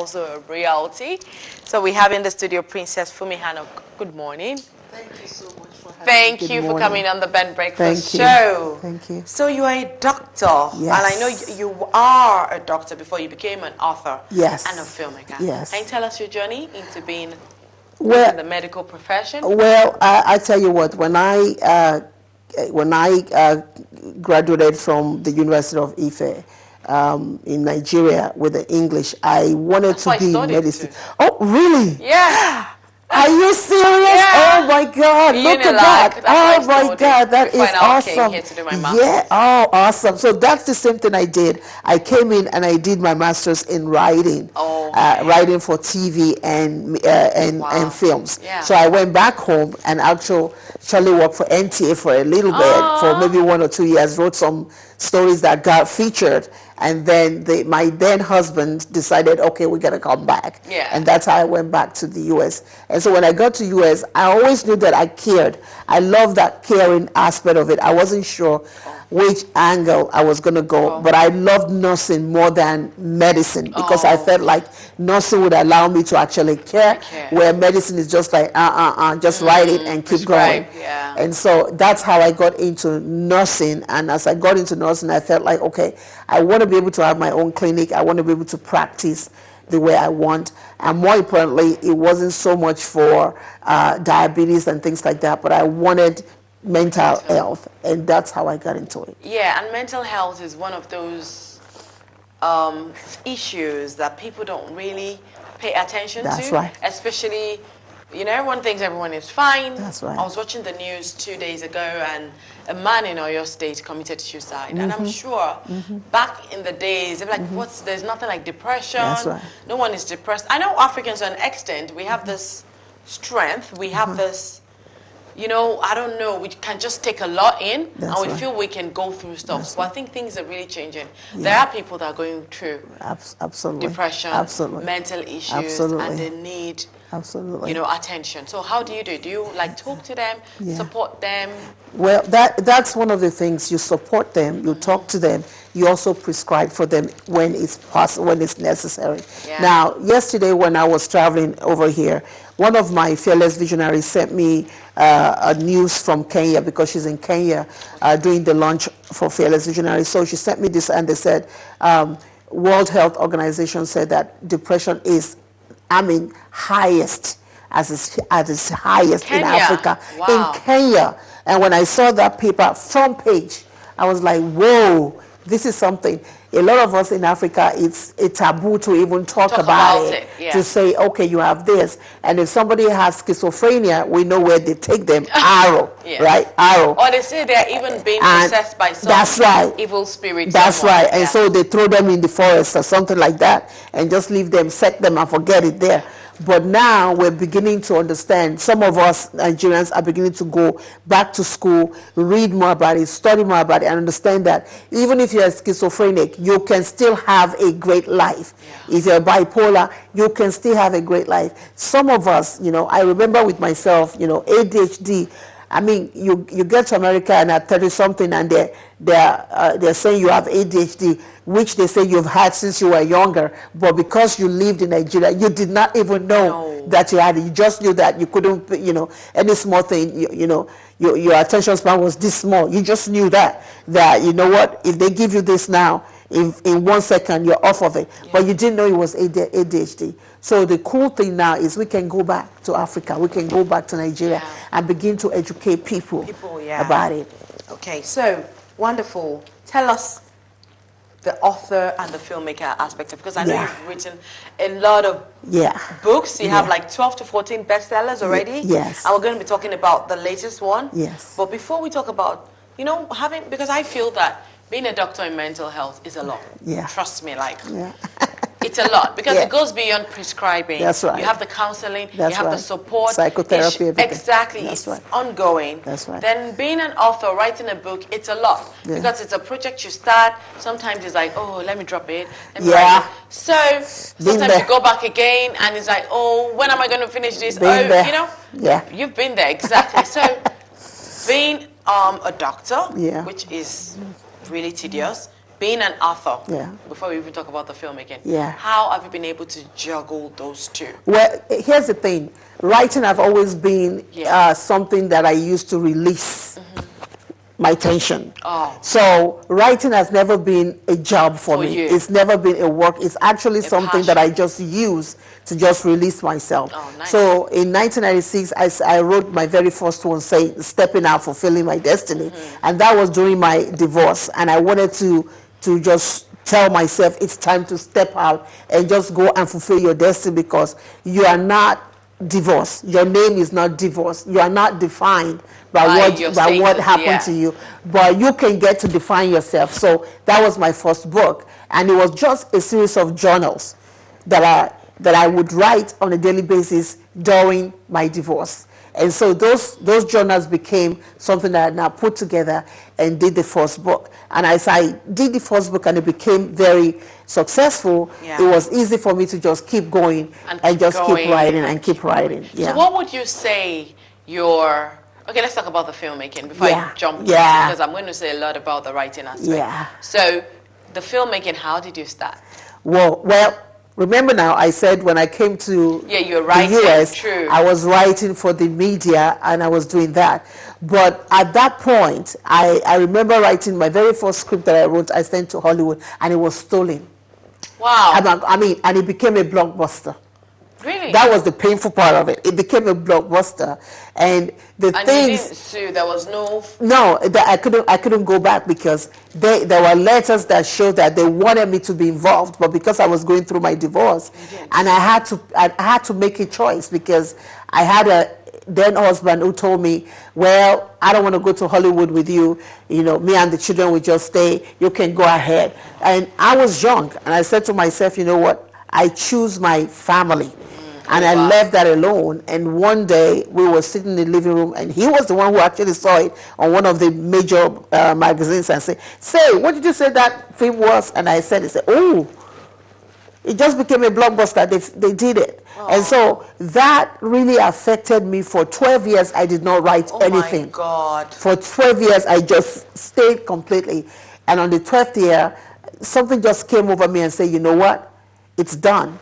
also a reality. So we have in the studio Princess Fumi Hanok. Good morning. Thank you so much for having me. Thank you for coming on the Ben Breakfast Thank Show. Thank you. So you are a doctor. Yes. And I know you are a doctor before you became an author. Yes. And a filmmaker. Yes. Can you tell us your journey into being in the medical profession? Well, I tell you what, when I graduated from the University of Ife in Nigeria with the English, I wanted to be in medicine. Oh, really? Yeah. Are you serious? Yeah. Oh my God! Look at that! Oh my God, that is awesome! Yeah. Oh, awesome! So that's the same thing I did. I came in and I did my master's in writing, writing for TV and films. Yeah. So I went back home and actually worked for NTA for a little bit, for maybe 1 or 2 years. Wrote some stories that got featured. And then my then husband decided, okay, we gotta come back. Yeah. And that's how I went back to the US. And so when I got to US, I always knew that I cared. I love that caring aspect of it. I wasn't sure which angle I was gonna go, but I loved nursing more than medicine because I felt like nursing would allow me to actually care, where medicine is just like, just write it and keep going. Yeah. And so that's how I got into nursing. And as I got into nursing, I felt like, okay, I want to be able to have my own clinic. I want to be able to practice the way I want. And more importantly, it wasn't so much for diabetes and things like that, but I wanted mental health. And that's how I got into it. Yeah, and mental health is one of those issues that people don't really pay attention to. That's right. Especially, everyone thinks everyone is fine. That's right. I was watching the news 2 days ago, and a man in Oyo State committed suicide. And I'm sure back in the days, they're like, there's nothing like depression. That's right. No one is depressed. I know Africans to an extent, we have this strength, we have this, I don't know, we can just take a lot in, and we feel we can go through stuff. So I think things are really changing. Yeah. There are people that are going through absolutely depression, mental issues, and they need attention. So how do you do? Do you talk to them, support them? Well, that's one of the things. You support them, you talk to them, you also prescribe for them when it's possible, when it's necessary. Yeah. Now, yesterday when I was traveling over here, one of my Fearless Visionaries sent me a news from Kenya, because she's in Kenya doing the launch for Fearless Visionaries. So she sent me this, and they said, World Health Organization said that depression is, highest, as its highest Kenya. In Africa. Wow. In Kenya. And when I saw that paper, front page, I was like, whoa, this is something. A lot of us in Africa, it's a taboo to even talk about it. Yeah. To say, okay, you have this. And if somebody has schizophrenia, we know where they take them, arrow, right? Arrow. Or they say they're even being possessed by some evil spirit. That's right. And so they throw them in the forest or something like that and just leave them, set them and forget it there. But now we're beginning to understand. Some of us Nigerians are beginning to go back to school, read more about it, study more about it, and understand that even if you're schizophrenic, you can still have a great life. Yeah. If you're bipolar, you can still have a great life. Some of us, I remember with myself, ADHD. You get to America and at 30-something, and they're saying you have ADHD, which they say you've had since you were younger. But because you lived in Nigeria, you did not even know that you had it. You just knew that you couldn't, any small thing, your attention span was this small. You just knew that you know what, if they give you this now, in 1 second you're off of it. Yeah. But you didn't know it was ADHD. So the cool thing now is we can go back to Africa, we can go back to Nigeria and begin to educate people about it. Okay, so wonderful. Tell us the author and the filmmaker aspect of, because I know you've written a lot of books. You have like 12 to 14 bestsellers already. Yes. And we're going to be talking about the latest one. Yes. But before we talk about, because I feel that being a doctor in mental health is a lot. Yeah. Trust me, it's a lot, because it goes beyond prescribing. That's right. You have the counseling, That's you have the support. Psychotherapy, everything. Exactly. That's it's ongoing. That's right. Then being an author, writing a book, it's a lot. Yeah. Because it's a project you start. Sometimes it's like, oh, let me drop it. Let me write it. So sometimes you go back again and it's like, oh, when am I going to finish this? You've been there, exactly. So being a doctor, which is really tedious, being an author, before we even talk about the filmmaking, how have you been able to juggle those two? Well, here's the thing. Writing have always been something that I used to release my tension. So writing has never been a job for me. It's never been a work. It's actually something that I just use to just release myself. Nice. So in 1996, I wrote my very first one, say, Stepping Out, Fulfilling My Destiny. And that was during my divorce. And I wanted to just tell myself it's time to step out and just go and fulfill your destiny, because you are not divorced. Your name is not divorced. You are not defined by what happened to you, but you can get to define yourself. So that was my first book, and it was just a series of journals that I would write on a daily basis during my divorce. And so those journals became something that I now put together and did the first book. And as I did the first book and it became very successful, it was easy for me to just keep going and just keep writing and keep writing. So what would you say okay, let's talk about the filmmaking before I jump into it, because I'm going to say a lot about the writing aspect. So the filmmaking, how did you start? Well, remember now, I said when I came to you're writing, the US, I was writing for the media and I was doing that. But at that point, I remember writing my very first script that I wrote, I sent to Hollywood, and it was stolen. Wow. I mean, and it became a blockbuster. Really? That was the painful part of it. It became a blockbuster, and you didn't sue. There was no. I couldn't go back, because there were letters that showed that they wanted me to be involved, but because I was going through my divorce, and I had to make a choice, because I had a then husband who told me, well, I don't want to go to Hollywood with you. You know, me and the children will just stay. You can go ahead. And I was young, and I said to myself, you know what? I choose my family. And I left that alone. And one day we were sitting in the living room, and he was the one who actually saw it on one of the major magazines, and said, say, what did you say that film was? And I said, he said, oh, it just became a blockbuster. They did it. And so that really affected me. For 12 years, I did not write anything. Oh my God. For 12 years, I just stayed completely. And on the 12th year, something just came over me and said, you know what? It's done.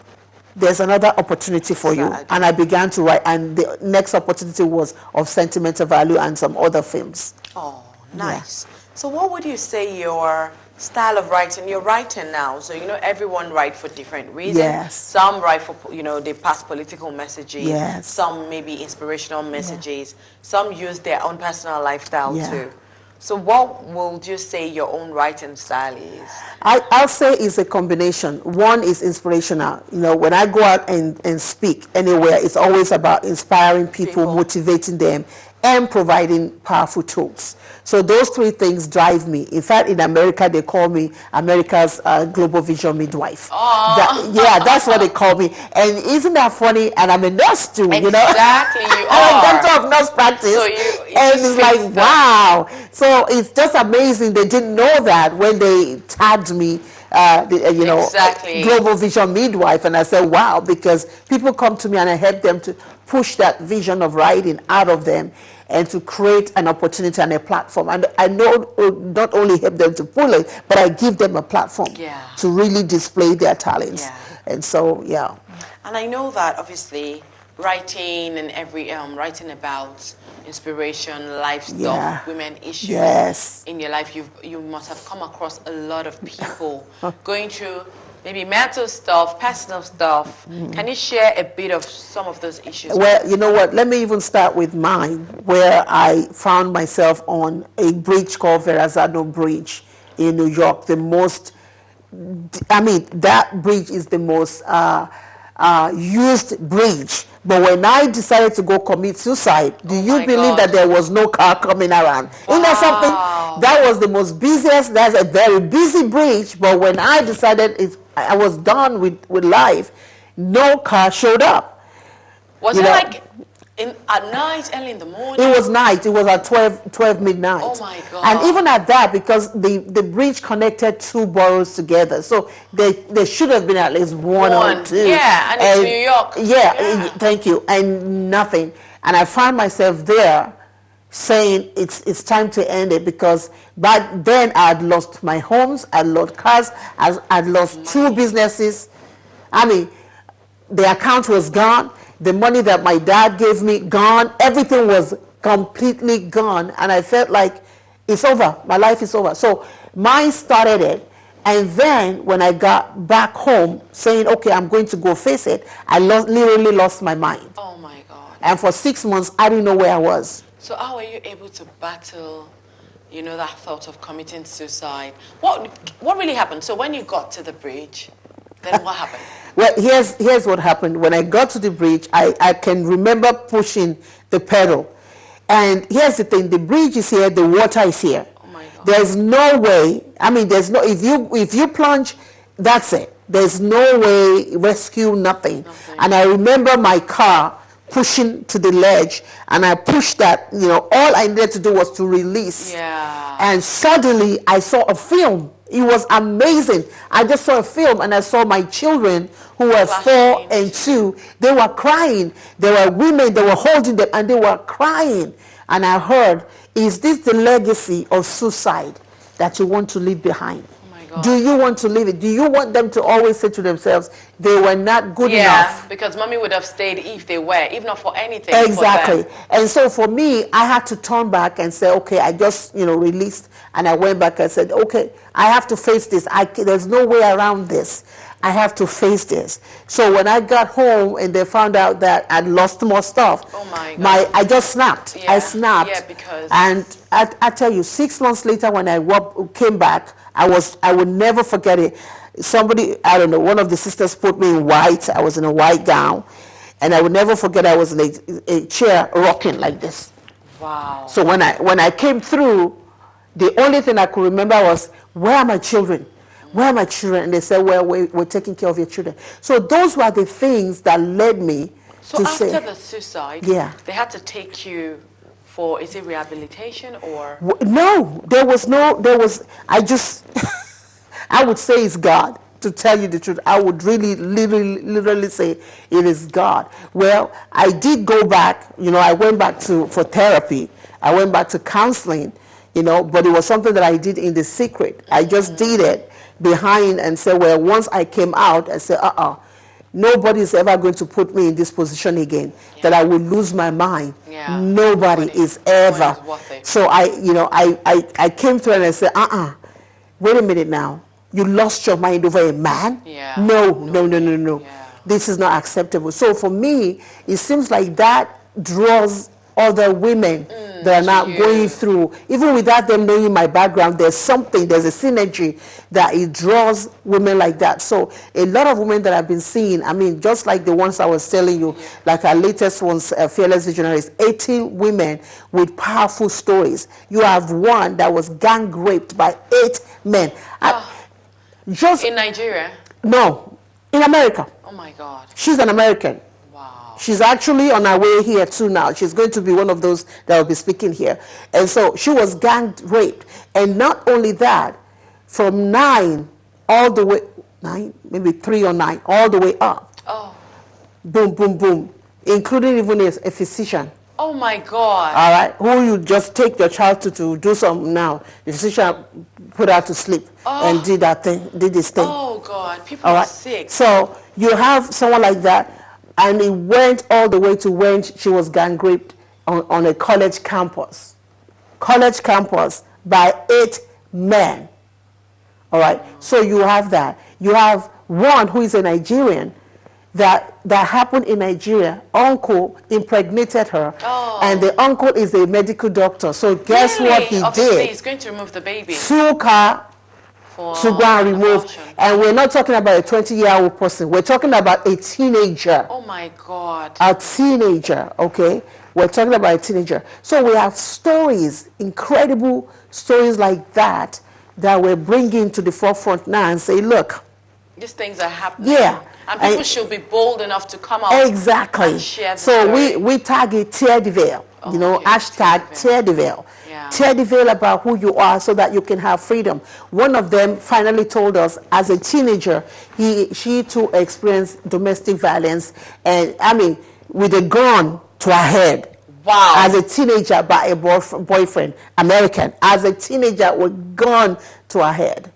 There's another opportunity for you. And I began to write, and the next opportunity was of Sentimental Value and some other films. Oh, nice. So what would you say your style of writing? You're writing now, so you know everyone writes for different reasons. Yes. Some write for, they pass political messages. Yes. Some maybe inspirational messages. Some use their own personal lifestyle too. So what would you say your own writing style is? I'll say it's a combination. One is inspirational. You know, when I go out and speak anywhere, it's always about inspiring people, motivating them, and providing powerful tools. So those three things drive me. In fact, in America, they call me America's Global Vision Midwife. That's what they call me. And isn't that funny? And I'm a nurse too, you know? Exactly, you I'm a doctor of nurse practice. So and it's like, wow. So it's just amazing. They didn't know that when they tagged me, Global Vision Midwife. And I said, wow, because people come to me and I help them to push that vision of writing out of them and to create an opportunity and a platform. And I know not only help them to pull it, but I give them a platform to really display their talents. And so, And I know that obviously writing and writing about inspiration, life stuff, women issues in your life, you must have come across a lot of people going through maybe mental stuff, personal stuff. Can you share a bit of some of those issues? Well, you know what? Let me even start with mine, where I found myself on a bridge called Verrazano Bridge in New York. That bridge is the most used bridge. But when I decided to go commit suicide, do you believe that there was no car coming around? Isn't that something? That was the most busiest. That's a very busy bridge. But when I decided I was done with life, no car showed up. Was it like at night, early in the morning? It was night. It was at 12 midnight. Oh my God. And even at that, because the bridge connected two boroughs together, so there should have been at least one or two. Yeah, and it's New York. Yeah, thank you. And nothing. And I found myself there saying it's time to end it, because back then I had lost my homes, I lost cars, I'd lost 2 businesses. I mean, the account was gone, the money that my dad gave me gone, everything was completely gone, and I felt like it's over, my life is over. So mine started it, and then when I got back home saying, okay, I'm going to go face it, I literally lost my mind. Oh my God. And for 6 months, I didn't know where I was. So how were you able to battle, you know, that thought of committing suicide? What really happened? So when you got to the bridge, then what happened? Well, here's what happened. When I got to the bridge, I can remember pushing the pedal. And here's the thing, the bridge is here, the water is here. Oh my God. There's no way, I mean, there's no, if you plunge, that's it. There's no way, rescue, nothing. And I remember my car pushing to the ledge, and I pushed that, you know, all I needed to do was to release. Yeah. And suddenly I saw a film. It was amazing. I just saw a film, and I saw my children who were 4 and 2. They were crying. There were women, they were holding them, and they were crying. And I heard, is this the legacy of suicide that you want to leave behind? Do you want to leave it? Do you want them to always say to themselves, they were not good enough? Yeah, because mommy would have stayed if they were, if not for anything. Exactly. And so for me, I had to turn back and say, okay, I just, you know, released, and I went back and said, okay, I have to face this. There's no way around this. I have to face this. So when I got home and they found out that I'd lost more stuff, oh my God. I just snapped. Yeah. I snapped. Yeah, because... And I tell you, 6 months later when I came back, I would never forget it. Somebody, I don't know, one of the sisters put me in white. I was in a white gown. And I would never forget I was in a chair rocking like this. Wow. So when I came through, the only thing I could remember was, where are my children? Where are my children? And they said, well, we're taking care of your children. So those were the things that led me to say. So after the suicide, yeah, they had to take you for, is it rehabilitation or? No, I would say it's God. To tell you the truth, I would really, literally say it is God. Well, I did go back, you know, I went back for therapy. I went back to counseling, you know, but it was something that I did in the secret. I just did it behind and said, well, once I came out, I said, nobody's ever going to put me in this position again, that I will lose my mind. Yeah. Nobody is ever. So I came through and I said, wait a minute now. You lost your mind over a man? Yeah. No. Yeah. This is not acceptable. So for me, it seems like that draws other women that are not going through, even without them knowing my background, there's a synergy that it draws women like that. So a lot of women that I've been seeing, I mean, just like the ones I was telling you, like our latest ones, Fearless Visionaries, 18 women with powerful stories. You have one that was gang raped by 8 men. Just in Nigeria? No, in America. Oh my God. She's an American. Wow. She's actually on her way here too now. She's going to be one of those that will be speaking here. And so she was gang raped. And not only that, from 9 all the way, 9, maybe 3 or 9, all the way up. Oh. Boom, boom, boom. Including even a physician. Oh my God. All right. Who you just take your child to do something now. The physician put her to sleep and did this thing. Oh God. People are sick. So you have someone like that. And it went all the way to when she was gang raped on a college campus. College campus by 8 men. All right. So you have that. You have one who is a Nigerian that happened in Nigeria. Uncle impregnated her. Oh. And the uncle is a medical doctor. So guess what he did? He's going to remove the baby. Took her to go and remove. And we're not talking about a 20-year-old person. We're talking about a teenager. Oh my God. A teenager, okay? We're talking about a teenager. So we have stories, incredible stories like that we're bringing to the forefront now and say, look. These things are happening. Yeah. And people should be bold enough to come out and share the story. we target tear the veil. You know, hashtag tear the veil. Yeah. Tear the veil about who you are so that you can have freedom. One of them finally told us as a teenager, she too experienced domestic violence, and I mean, with a gun to her head. Wow. As a teenager by a boyfriend, American. As a teenager with gun to our head.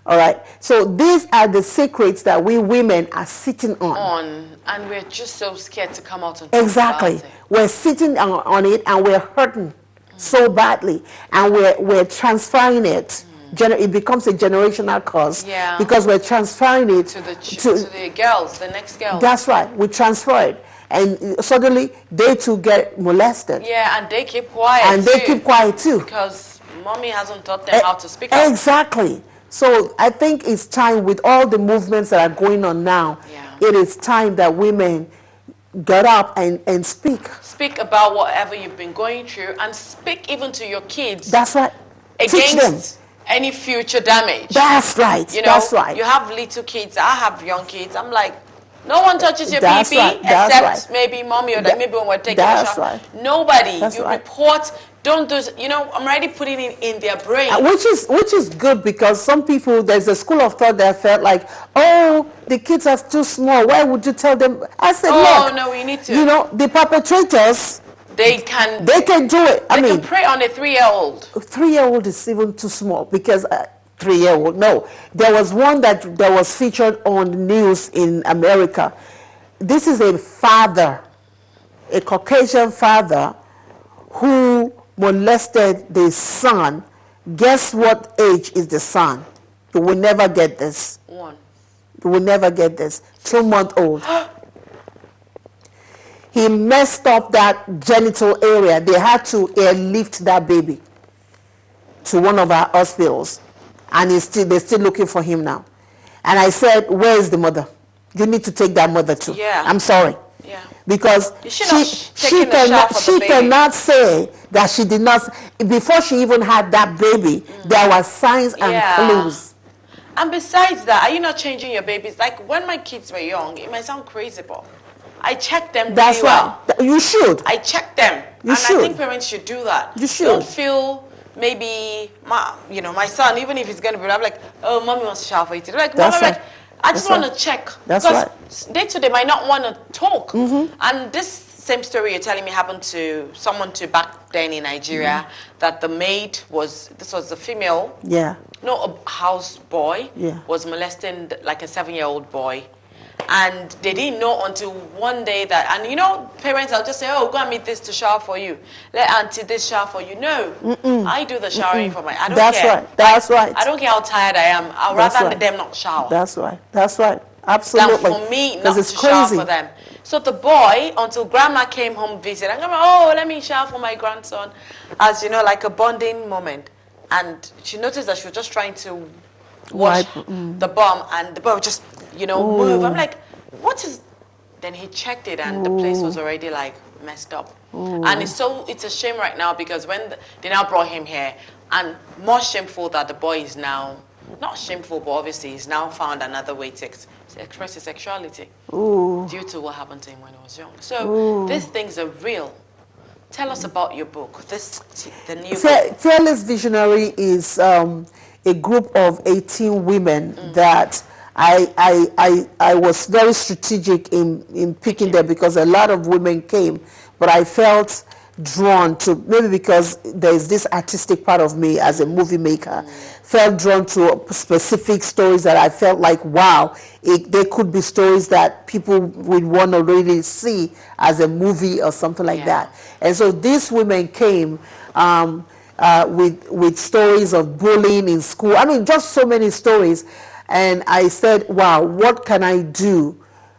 All right. So these are the secrets that we women are sitting on. And we're just so scared to come out and talk exactly. about it. We're sitting on it and we're hurting so badly, and we're transferring it. It becomes a generational cause because we're transferring it to the girls, the next girls. That's right. We transfer it. And suddenly they too get molested. Yeah, and they keep quiet. And they keep quiet too. Because mommy hasn't taught them how to speak up. Exactly. So I think it's time, with all the movements that are going on now, it is time that women get up and speak. Speak about whatever you've been going through, and speak even to your kids. That's right. Against any future damage. That's right. You know, that's right. You have little kids. I have young kids. I'm like, no one touches your that's pee-pee right. except maybe mommy or maybe when we're taking a shower. Right. Nobody. You report. Don't do. You know, I'm already putting it in their brain. Which is good, because some people, there's a school of thought that felt like, oh, the kids are too small. Why would you tell them? I said, look, no, we need to. You know, the perpetrators. They can do it. I mean, can prey on a 3-year-old. 3-year-old is even too small, because 3-year-old. No, there was one that was featured on the news in America. This is a father, a Caucasian father, who molested the son. Guess what age is the son? You will never get this. 1. You will never get this. 2-month-old. He messed up that genital area. They had to airlift that baby to one of our hospitals, and they're still looking for him now. And I said, where is the mother? You need to take that mother too. Yeah. I'm sorry. Yeah. Because she cannot say that she did not, before she even had that baby, there were signs and clues. And besides that, are you not changing your babies? Like when my kids were young, it might sound crazy, but I checked them really well. You should. I checked them. You should. I think parents should do that. You should. Don't feel maybe my son, even if he's going to be, I'm like, oh, mommy wants to shower for you today. Like, mom, like, I just want to check. That's because they might not want to talk. And this same story you're telling me happened to someone back then in Nigeria, that the maid was a female. Yeah. No, a house boy was molesting like a 7-year-old boy. And they didn't know until one day that, and you know, parents will just say, oh, go and meet this to shower for you. Let auntie this shower for you. No, I do the showering for I don't care. That's right. I don't care how tired I am. I'd rather them not shower. That's right. Absolutely. Than for me not to shower for them. So the boy, until grandma came home visit, I'm going, oh, let me shower for my grandson. As you know, like a bonding moment. And she noticed that she was just trying to wash the bum, and the boy would just, move. I'm like, what is... Then he checked it, and the place was already like messed up. And it's a shame right now, because when they now brought him here, and more shameful that the boy is now, not shameful, but obviously he's now found another way to express his sexuality due to what happened to him when he was young. So these things are real. Tell us about your book. The new book. Fearless Visionary is a group of 18 women that I was very strategic in picking them, because a lot of women came, but I felt drawn to, maybe because there's this artistic part of me as a movie maker, felt drawn to specific stories that I felt like, wow, they could be stories that people would want to really see as a movie or something like that. And so these women came with stories of bullying in school. I mean, just so many stories. And I said, wow, what can I do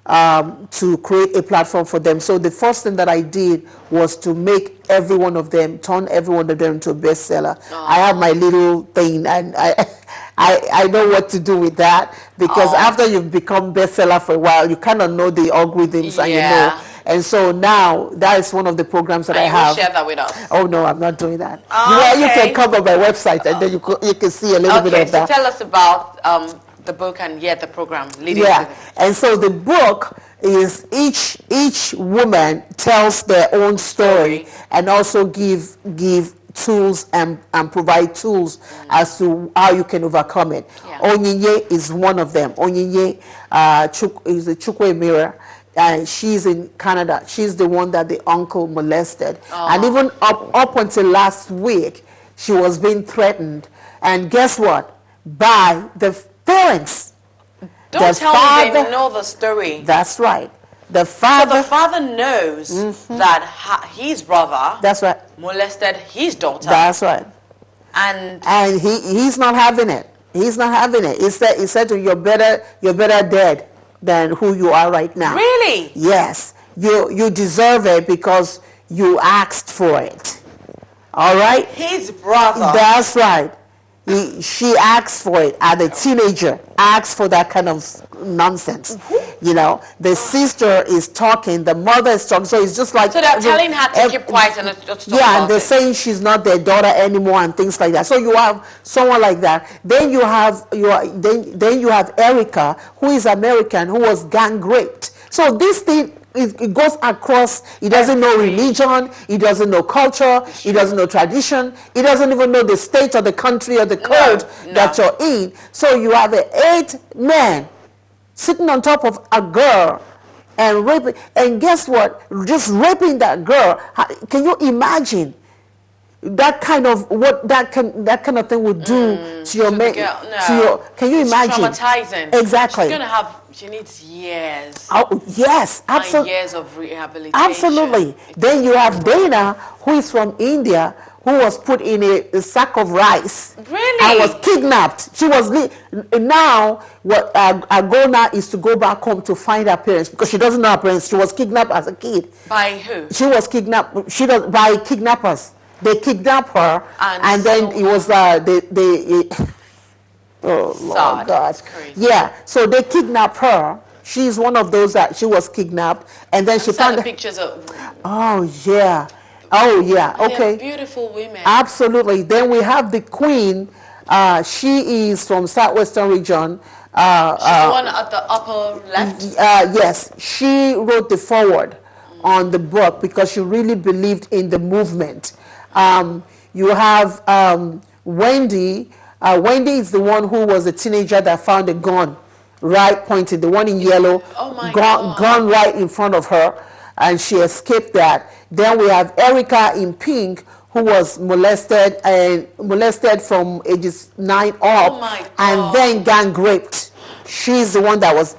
to create a platform for them? So the first thing that I did was to make every one of them, turn every one of them into a bestseller. I have my little thing, and I know what to do with that, because after you've become bestseller for a while, you kind of know the algorithms, and you know. And so now that is one of the programs that I have. You share that with us. Oh no, I'm not doing that. You can come on my website, and then you can see a little bit of that. So tell us about the book and the program leading to it. And so the book is each woman tells their own story, and also give tools and provide tools as to how you can overcome it. Onyinye is one of them. Onyinye is a Chukwu Emira, and she's in Canada. She's the one that the uncle molested. And even up until last week, she was being threatened. And guess what? By the parents. Don't tell me they know the story. That's right. The father. So the father knows that his brother. That's right. Molested his daughter. That's right. And he's not having it. He's not having it. He said to him, you're better dead than who you are right now. Really? Yes. You deserve it because you asked for it. All right? His brother. That's right. She asked for it. And the teenager asked for that kind of nonsense. You know, the sister is talking, the mother is talking. So it's just like... So they're telling her to keep quiet and not talk about and they're saying she's not their daughter anymore and things like that. So you have someone like that. Then you have Erica, who is American, who was gang raped. So this thing... It goes across. He doesn't know religion. He doesn't know culture. He doesn't know tradition. He doesn't even know the state or the country or the code that you're in. So you have 8 men sitting on top of a girl and raping. And guess what? Just raping that girl. Can you imagine that kind of what that kind of thing would do to your mate? Can you imagine? It's traumatizing. Exactly. She needs years. Oh, yes, absolutely. Years of rehabilitation. Absolutely. Then you have Dana, who is from India, who was put in a sack of rice. Really? And was kidnapped. She was now what her goal now is to go back home to find her parents because she doesn't know her parents. She was kidnapped as a kid. By who? She was kidnapped. By kidnappers. They kidnapped her, and then it was oh, Lord God. Yeah, so they kidnapped her. She's one of those that she was kidnapped. And then she found the pictures of... Oh, yeah. Oh, yeah. Okay. They're beautiful women. Absolutely. Then we have the queen. She is from Southwestern region. She's the one at the upper left? Yes. She wrote the foreword on the book because she really believed in the movement. You have Wendy. Wendy is the one who was a teenager that found a gun right pointed, the one in yellow, gun right in front of her, and she escaped that. Then we have Erica in pink, who was molested from ages 9 up, and then gang raped. She's the one that was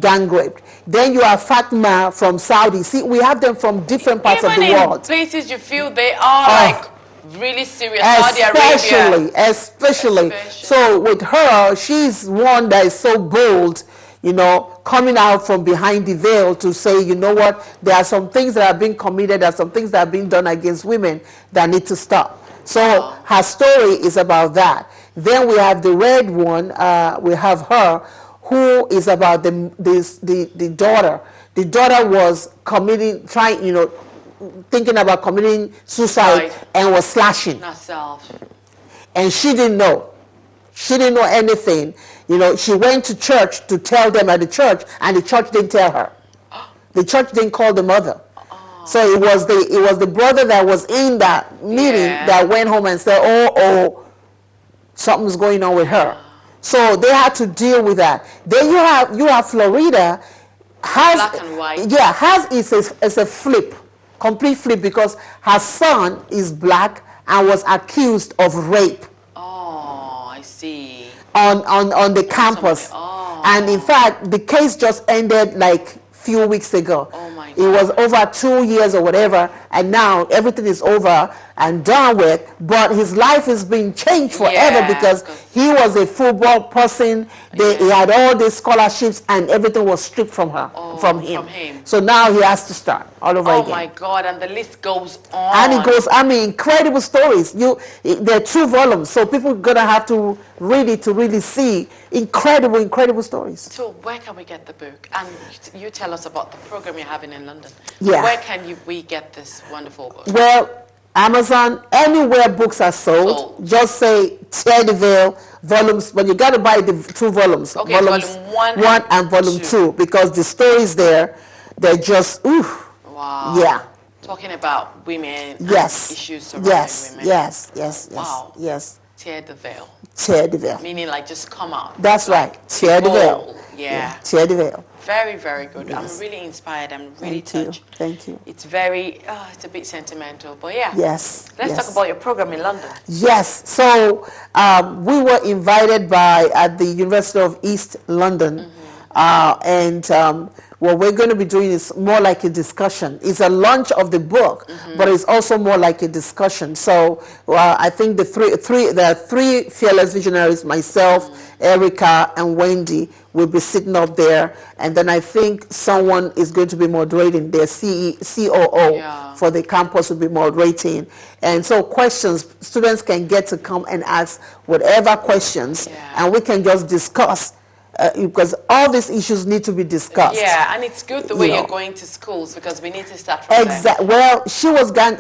gang raped. Then you have Fatma from Saudi. See, we have them from different parts of the world. Places you feel they are like really serious. Saudi Arabia. Especially. So with her, she's one that is so bold, you know, coming out from behind the veil to say, you know what, there are some things that are being committed, there are some things that are being done against women that need to stop. So her story is about that. Then we have the red one, we have her, who is about the daughter. The daughter was thinking about committing suicide and was slashing herself. And she didn't know. She didn't know anything. You know, she went to church to tell them at the church, and the church didn't tell her. The church didn't call the mother. So it was the brother that was in that meeting that went home and said, oh, something's going on with her. So they had to deal with that. Then you have Florida. Black and white. Yeah, hers is a flip. Complete flip, because her son is black and was accused of rape. Oh, I see. On the campus. And in fact, the case just ended like few weeks ago. Oh my God. It was over 2 years or whatever, and now everything is over and done with, but his life is being changed forever because he was a football person. He had all these scholarships, and everything was stripped from him. So now he has to start all over again. Oh my God, and the list goes on. And it goes, I mean, incredible stories. There are 2 volumes, so people are going to have to read it to really see incredible stories. So where can we get the book? And you tell us about the program you're having in London. Yeah. Where can we get this wonderful book? Well, Amazon, anywhere books are sold. Just say Tear the Veil volumes, but you got to buy the 2 volumes. Okay, volume 1 and volume 2, because the stories there, they're just, wow. Yeah. Talking about women and issues surrounding women. Yes. Wow. Yes. Tear the veil. Tear the veil. Meaning like just come out. That's right. Tear the veil. Yeah. Tear the veil. Very, very good. Yes. I'm really inspired. I'm really Thank touched. you. Thank you. It's very, it's a bit sentimental, but yeah. Yes. Let's talk about your program in London. Yes. So we were invited at the University of East London, what we're going to be doing is more like a discussion. It's a launch of the book, but it's also more like a discussion. So I think the three Fearless Visionaries, myself, Erica, and Wendy, will be sitting up there. And then I think someone is going to be moderating. Their COO for the campus will be moderating. And so students can get to come and ask whatever questions, and we can just discuss. Because all these issues need to be discussed. Yeah, and it's good the way you're going to schools, because we need to start from Exactly. Well, she was gang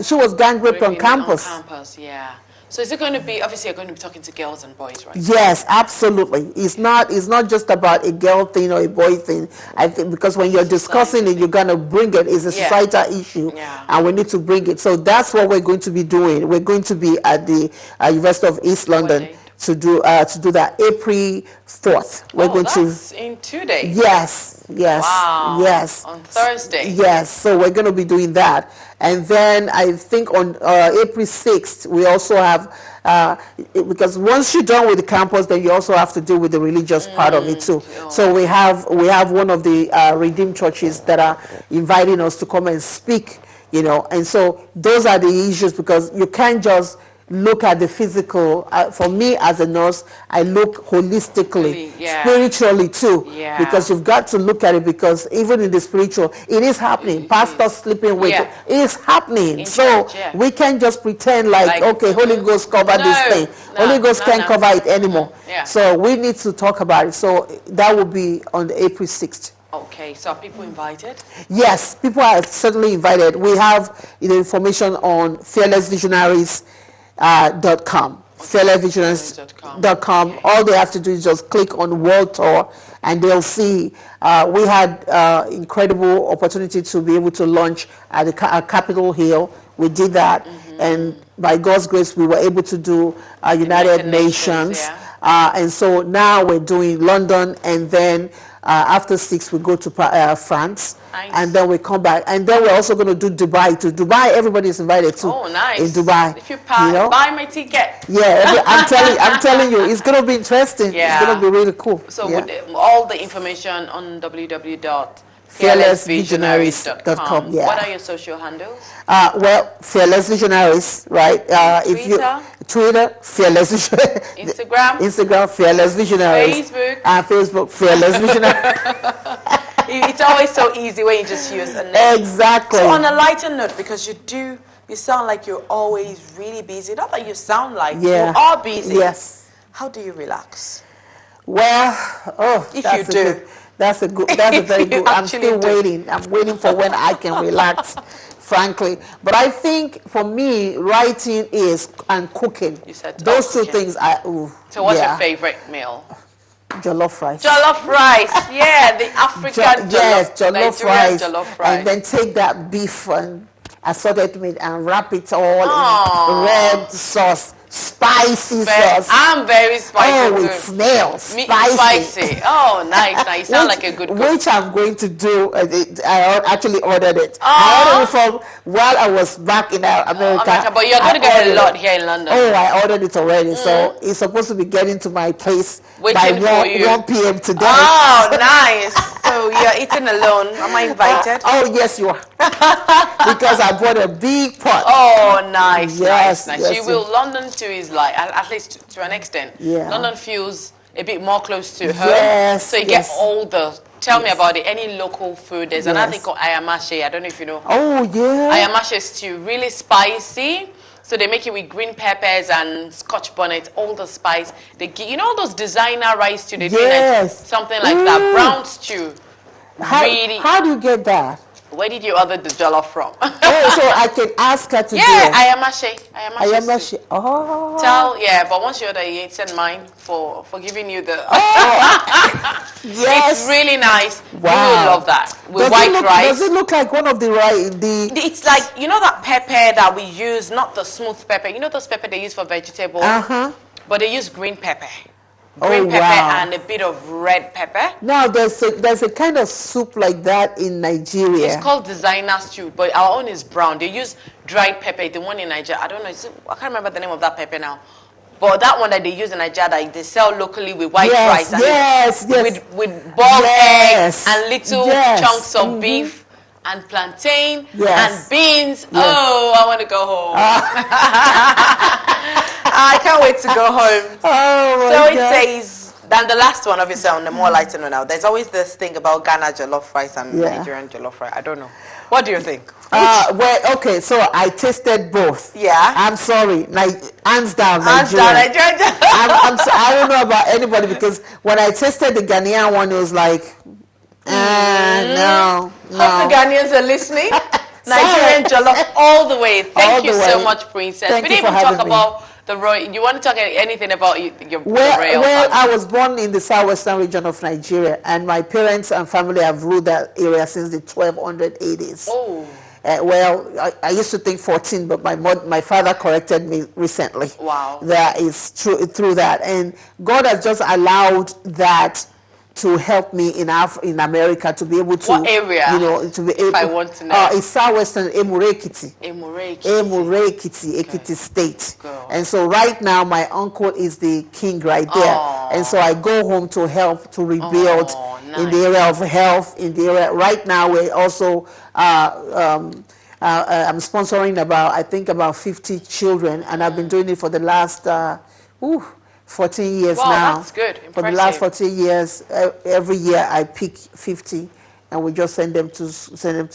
raped on campus. On campus, yeah. So is it going to be, obviously you're going to be talking to girls and boys, right? Yes, absolutely. It's not just about a girl thing or a boy thing. I think because when you're discussing it, you're going to bring it. It's a societal issue, and we need to bring it. So that's what we're going to be doing. We're going to be at the University of East London to do that April 4th. We're going to in 2 days. Yes. Wow. Yes. On Thursday. Yes. So we're going to be doing that, and then I think on April 6th we also have because once you're done with the campus, then you also have to deal with the religious part of it too. So we have one of the Redeemed churches that are inviting us to come and speak. And so those are the issues, because you can't just look at the physical. For me as a nurse, I look holistically, spiritually too, because you've got to look at it, because even in the spiritual, it is happening. Pastors sleeping with it is happening. In so church, we can't just pretend like okay, Holy Ghost cover this thing. Holy Ghost can't cover it anymore. So we need to talk about it. So that will be on the April 6th. Okay, so are people invited? Yes, people are certainly invited. We have information on fearlessvisionaries.com. Fearlessvisionaries.com. All they have to do is just click on World Tour, and they'll see. We had incredible opportunity to be able to launch at Capitol Hill. We did that, and by God's grace, we were able to do United Nations. And so now we're doing London, and then after 6 we go to France. Nice. And then we come back, and then we're also going to do Dubai. To Dubai, everybody is invited to. Oh, nice! In Dubai, if you buy my ticket. Yeah, I'm telling you, it's going to be interesting. Yeah. It's going to be really cool. So with all the information on www.fearlessvisionaries.com. Yeah. What are your social handles? Well, Fearless Visionaries, right? Twitter, Fearless Visionaries. Instagram, Fearless Visionaries. Facebook, Fearless Visionaries. It's always so easy when you just use a name. Exactly. So on a lighter note, because you sound like you're always really busy. Not that you sound like you are busy. Yes. How do you relax? Well, that's a very good. I'm still waiting. I'm waiting for when I can relax, frankly. But I think for me, writing and cooking. You said those two things. So what's your favorite meal? Jollof rice. Jollof rice, the African jollof rice. And then take that beef and assorted meat and wrap it all in red sauce, spicy sauce. I'm very spicy. Oh, it smells spicy. Oh, nice. You sound like a good cook. Which I'm going to do. I actually ordered it. I ordered it from while I was back in America. But you're going to get a lot here in London. Oh, I ordered it already. So it's supposed to be getting to my place by 1 p.m. today. Oh, nice. So you're eating alone. Am I invited? Oh, yes, you are. Because I bought a big pot. Oh, nice. Yes. London too is like, at least to an extent. Yeah. London feels a bit more close to home. Yes. So you get all the. Tell me about it. Any local food? There's another thing called ayamashe. I don't know if you know. Oh, yeah. Ayamashe stew, really spicy. So they make it with green peppers and scotch bonnet, all the spice. They give, all those designer rice stew. They do something like that. Brown stew. How do you get that? Where did you order the jollof from? So I can ask her to do it. Ayamashe. Ayamashe. Oh. But once you order, send mine for giving you the. Yes. It's really nice. Wow. You will love that with white rice. Does it look like one of the rice? It's like that pepper that we use, not the smooth pepper. Those pepper they use for vegetables. Uh-huh. But they use green pepper. green pepper and a bit of red pepper. Now there's a kind of soup like that in Nigeria. It's called designer stew, but our own is brown. They use dried pepper. The one in Nigeria, I don't know. I can't remember the name of that pepper now. But that one that they use in Nigeria, that they sell locally with white rice. And with boiled eggs and little chunks of beef and plantain and beans. Oh, I want to go home. I can't wait to go home. So it says, then the last one, obviously, on the more lighter note now, there's always this thing about Ghana jollof rice and Nigerian jollof rice. I don't know. What do you think? Well, okay, so I tasted both. Yeah. I'm sorry. Hands down, Hands Nigeria. down, Nigeria. I don't know about anybody, because when I tasted the Ghanaian one, it was like, no. Hope the Ghanaians are listening. Nigerian jollof all the way. Thank you so much, Princess. Thank we didn't even talk about the royal. You want to talk anything about your royal family? Well, I was born in the southwestern region of Nigeria, and my parents and family have ruled that area since the 1280s. Oh. Well, I used to think 14, but my father corrected me recently. Wow. That is true through that, and God has just allowed that to help me in America to be able to. What area? You know, to be if I want to know. It's southwestern Emurekiti. Emurekiti. Ekiti State. Girl. And so right now my uncle is the king right there. And so I go home to help to rebuild in the area of health. In the area right now we're also I'm sponsoring about 50 children, and I've been doing it for the last 14 years now. Wow, that's good. Impressive. For the last 14 years, every year I pick 50, and we just send them to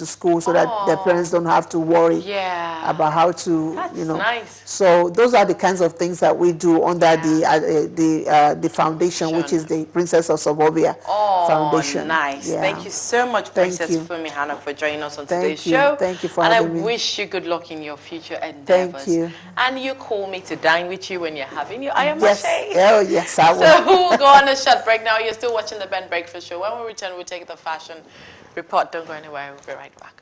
school so that their parents don't have to worry about how to, That's nice. So those are the kinds of things that we do under the foundation, which is the Princess of Suburbia Foundation. Nice. Yeah. Thank you so much, Princess Fumi Hannah, for joining us on today's show. Thank you for having me. And I wish you good luck in your future endeavors. Thank you. And you call me to dine with you when you're having your IMA. Oh, yes, I will. So we'll go on a short break now. You're still watching the Ben Breakfast Show. When we return, we'll take the fashion report. Don't go anywhere. We'll be right back.